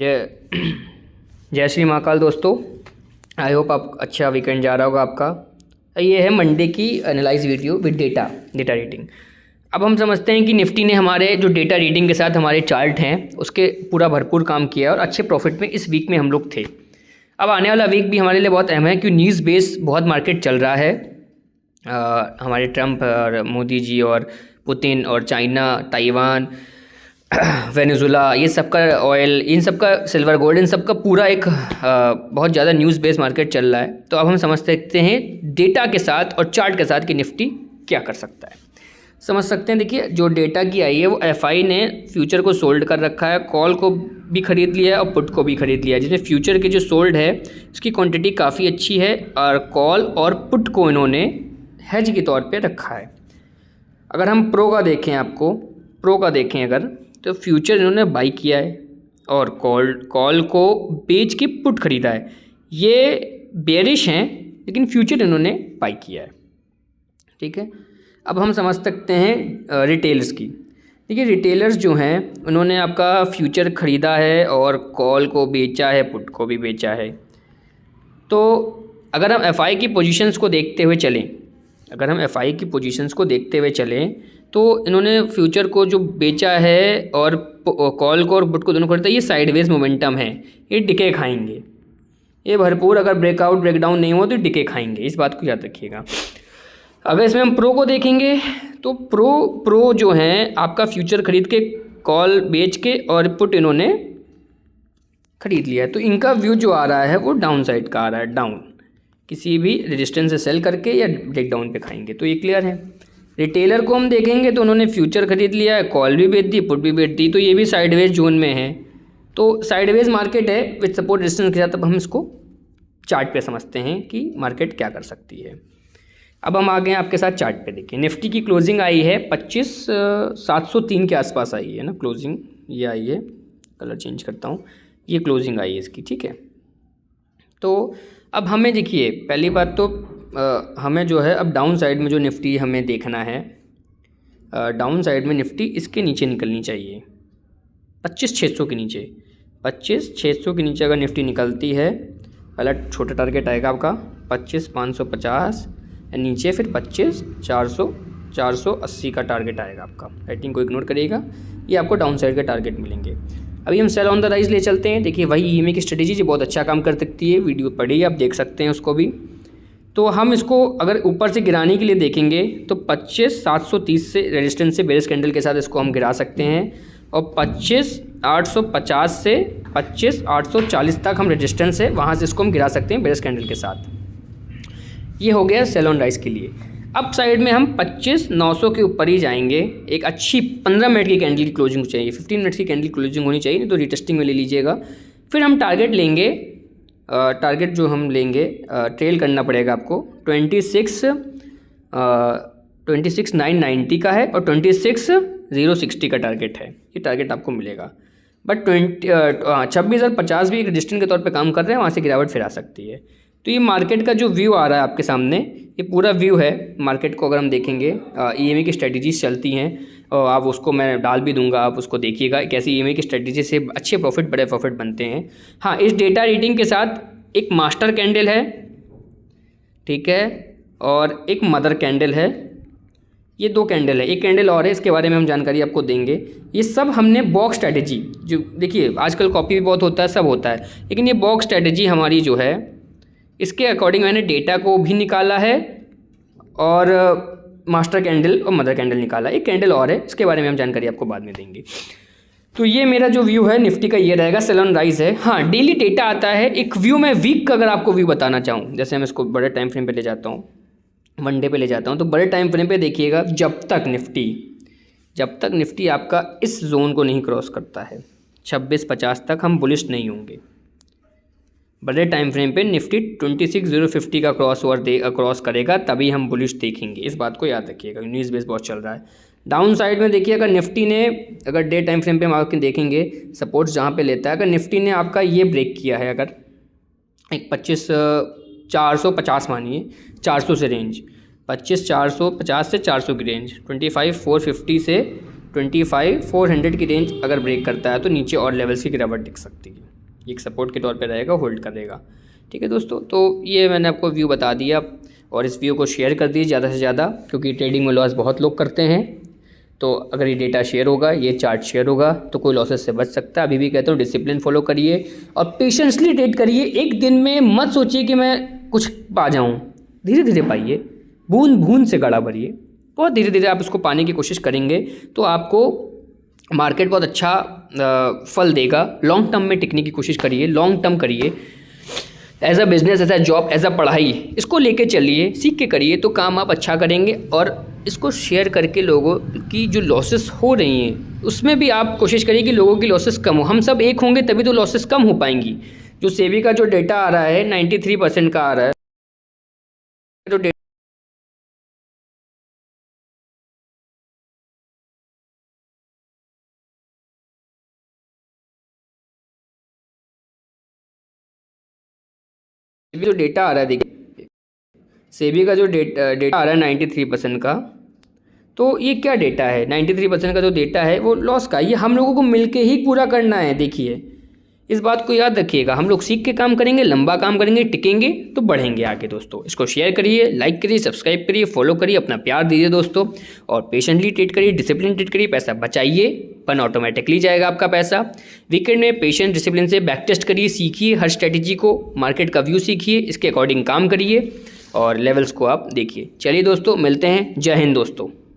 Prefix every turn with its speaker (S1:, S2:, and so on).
S1: जय जय श्री महाकाल दोस्तों। आई होप आप अच्छा वीकेंड जा रहा होगा आपका। ये है मंडे की analyse video with data reading. अब हम समझते हैं कि निफ्टी ने हमारे जो डेटा रीडिंग के साथ हमारे चार्ट हैं उसके पूरा भरपूर काम किया और अच्छे प्रॉफिट में इस वीक में हम लोग थे। अब आने वाला वीक भी हमारे लिए बहुत अहम है क्योंकि न्यूज़ बेस बहुत मार्केट चल रहा है। हमारे ट्रंप और मोदी जी और पुतिन और चाइना, ताइवान, वेनेजुला, ये सब का ऑयल, इन सब का सिल्वर गोल्ड, इन सब का पूरा एक बहुत ज़्यादा न्यूज़ बेस्ड मार्केट चल रहा है। तो अब हम समझ सकते हैं डेटा के साथ और चार्ट के साथ कि निफ्टी क्या कर सकता है। समझ सकते हैं। देखिए जो डेटा की आई है वो एफआई ने फ्यूचर को सोल्ड कर रखा है, कॉल को भी खरीद लिया है और पुट को भी खरीद लिया है, जिसमें फ्यूचर के जो सोल्ड है उसकी क्वांटिटी काफ़ी अच्छी है और कॉल और पुट को इन्होंने हेज के तौर पे रखा है। अगर हम प्रो का देखें अगर, तो फ्यूचर इन्होंने बाई किया है और कॉल को बेच के पुट खरीदा है। ये बेरिश हैं लेकिन फ्यूचर इन्होंने बाई किया है। ठीक है। अब हम समझ सकते हैं रिटेलर्स की। देखिए रिटेलर्स जो हैं उन्होंने आपका फ्यूचर ख़रीदा है और कॉल को बेचा है, पुट को भी बेचा है। तो अगर हम एफआई की पोजीशंस को देखते हुए चलें, तो इन्होंने फ्यूचर को जो बेचा है और कॉल को और पुट को दोनों खरीदा, ये साइडवेज मोमेंटम है, ये डिके खाएंगे। ये भरपूर अगर ब्रेकआउट ब्रेकडाउन नहीं हो तो डिके खाएंगे, इस बात को याद रखिएगा। अगर इसमें हम प्रो को देखेंगे तो प्रो जो हैं आपका फ्यूचर खरीद के, कॉल बेच के और पुट इन्होंने खरीद लिया है। तो इनका व्यू जो आ रहा है वो डाउन साइड का आ रहा है, डाउन किसी भी रेजिस्टेंस से सेल करके या ब्रेक डाउन पे खाएंगे। तो ये क्लियर है। रिटेलर को हम देखेंगे तो उन्होंने फ्यूचर खरीद लिया है, कॉल भी बेच दी, पुट भी बेच दी, तो ये भी साइडवेज जोन में है। तो साइडवेज मार्केट है विद सपोर्ट रेजिस्टेंस के साथ। अब हम इसको चार्ट पे समझते हैं कि मार्केट क्या कर सकती है। अब हम आ गए हैं आपके साथ चार्ट पे। देखिए निफ्टी की क्लोजिंग आई है 25,703 के आसपास आई है ना क्लोजिंग, ये आई है। कलर चेंज करता हूँ, ये क्लोजिंग आई है इसकी। ठीक है। तो अब हमें देखिए पहली बात तो हमें जो है अब डाउन साइड में जो निफ्टी हमें देखना है, डाउन साइड में निफ्टी इसके नीचे निकलनी चाहिए 25,600 के नीचे। 25,600 के नीचे अगर निफ्टी निकलती है, पहला छोटा टारगेट आएगा आपका 25,550, नीचे फिर 25,480 का टारगेट आएगा आपका। राइटिंग को इग्नोर करिएगा, ये आपको डाउन साइड का टारगेट मिलेंगे। अभी हम सेल ऑन द राइज ले चलते हैं। देखिए वही ईएमए की स्ट्रेटेजी जो बहुत अच्छा काम कर सकती है, वीडियो पढ़िए, आप देख सकते हैं उसको भी। तो हम इसको अगर ऊपर से गिराने के लिए देखेंगे तो 25,730 से रेजिस्टेंस से बेरिश कैंडल के साथ इसको हम गिरा सकते हैं, और 25,850 से 25,840 तक हम रेजिस्टेंस है, वहाँ से इसको हम गिरा सकते हैं बेरिश कैंडल के साथ। ये हो गया सेल ऑन राइज के लिए। अप साइड में हम 25,900 के ऊपर ही जाएंगे। एक अच्छी 15 मिनट की कैंडल की क्लोजिंग चाहिए, 15 मिनट की कैंडल क्लोजिंग होनी चाहिए, नहीं तो रिटेस्टिंग में ले लीजिएगा। फिर हम टारगेट लेंगे, टारगेट जो हम लेंगे ट्रेल करना पड़ेगा आपको 26,990 का है और 26,060 का टारगेट है, ये टारगेट आपको मिलेगा। बट 26,050 भी एक रेजिस्टेंस के तौर पे काम कर रहे हैं, वहाँ से गिरावट फिर आ सकती है। तो ये मार्केट का जो व्यू आ रहा है आपके सामने, ये पूरा व्यू है मार्केट को। अगर हम देखेंगे ईएमए की स्ट्रेटजीज चलती हैं, और आप उसको मैं डाल भी दूंगा, आप उसको देखिएगा कैसे ईएमए की स्ट्रेटजी से अच्छे प्रॉफिट, बड़े प्रॉफिट बनते हैं। हाँ, इस डेटा रीडिंग के साथ एक मास्टर कैंडल है, ठीक है, और एक मदर कैंडल है। ये दो कैंडल है, एक कैंडल और है, इसके बारे में हम जानकारी आपको देंगे। ये सब हमने बॉक्स स्ट्रेटजी, जो देखिए आजकल कॉपी भी बहुत होता है, सब होता है, लेकिन ये बॉक्स स्ट्रेटजी हमारी जो है इसके अकॉर्डिंग मैंने डेटा को भी निकाला है और मास्टर कैंडल और मदर कैंडल निकाला। एक कैंडल और है, इसके बारे में हम जानकारी आपको बाद में देंगे। तो ये मेरा जो व्यू है निफ्टी का ये रहेगा, सेल ऑन राइज है। हाँ, डेली डेटा आता है। एक व्यू में वीक का अगर आपको व्यू बताना चाहूँ, जैसे मैं इसको बड़े टाइम फ्रेम पे ले जाता हूँ, मंडे पे ले जाता हूँ, तो बड़े टाइम फ्रेम पे देखिएगा, जब तक निफ्टी आपका इस जोन को नहीं क्रॉस करता है 2650 तक, हम बुलिश नहीं होंगे। बड़े टाइम फ्रेम पे निफ्टी 26,050 का क्रॉस करेगा, तभी हम बुलिश देखेंगे, इस बात को याद रखिएगा। न्यूज़ बेस बहुत चल रहा है। डाउन साइड में देखिए, अगर निफ्टी ने, अगर डे टाइम फ्रेम पे हम आपके देखेंगे सपोर्ट्स जहाँ पे लेता है, अगर निफ्टी ने आपका ये ब्रेक किया है, अगर एक 25,450 मानिए, 400 से रेंज 25,450 से 400 की रेंज, 25,450 से 25,400 की रेंज अगर ब्रेक करता है तो नीचे और लेवल्स की गिरावट दिख सकती है। एक सपोर्ट के तौर पे रहेगा, होल्ड करेगा। ठीक है दोस्तों, तो ये मैंने आपको व्यू बता दिया और इस व्यू को शेयर कर दीजिए ज़्यादा से ज़्यादा, क्योंकि ट्रेडिंग में लॉस बहुत लोग करते हैं। तो अगर ये डेटा शेयर होगा, ये चार्ट शेयर होगा तो कोई लॉसेस से बच सकता है। अभी भी कहता हूँ डिसिप्लिन फॉलो करिए और पेशेंसली ट्रेड करिए। एक दिन में मत सोचिए कि मैं कुछ पा जाऊँ, धीरे धीरे पाइए, बूंद बूंद से गड़ा भरिए। बहुत धीरे धीरे आप इसको पाने की कोशिश करेंगे तो आपको मार्केट बहुत अच्छा फल देगा। लॉन्ग टर्म में टिकने की कोशिश करिए, लॉन्ग टर्म करिए, as a business, as a job, as a पढ़ाई, इसको लेके चलिए, सीख के करिए तो काम आप अच्छा करेंगे। और इसको शेयर करके लोगों की जो लॉसेस हो रही हैं उसमें भी आप कोशिश करिए कि लोगों की लॉसेस कम हो। हम सब एक होंगे तभी तो लॉसेस कम हो पाएंगी। जो सेबी का जो डेटा आ रहा है 93% का आ रहा है, जो डेटा आ रहा है, देखिए सेबी का जो डेटा आ रहा है 93% का, तो ये क्या डेटा है? 93% का जो डेटा है वो लॉस का, ये हम लोगों को मिलके ही पूरा करना है। देखिए इस बात को याद रखिएगा, हम लोग सीख के काम करेंगे, लंबा काम करेंगे, टिकेंगे तो बढ़ेंगे आगे। दोस्तों इसको शेयर करिए, लाइक करिए, सब्सक्राइब करिए, फॉलो करिए, अपना प्यार दीजिए दोस्तों। और पेशेंटली ट्रेड करिए, डिसिप्लिन ट्रेड करिए, पैसा बचाइए, पन ऑटोमेटिकली जाएगा आपका पैसा। वीकेंड में पेशेंट डिसिप्लिन से बैक टेस्ट करिए, सीखिए हर स्ट्रेटेजी को, मार्केट का व्यू सीखिए, इसके अकॉर्डिंग काम करिए और लेवल्स को आप देखिए। चलिए दोस्तों, मिलते हैं। जय हिंद दोस्तों।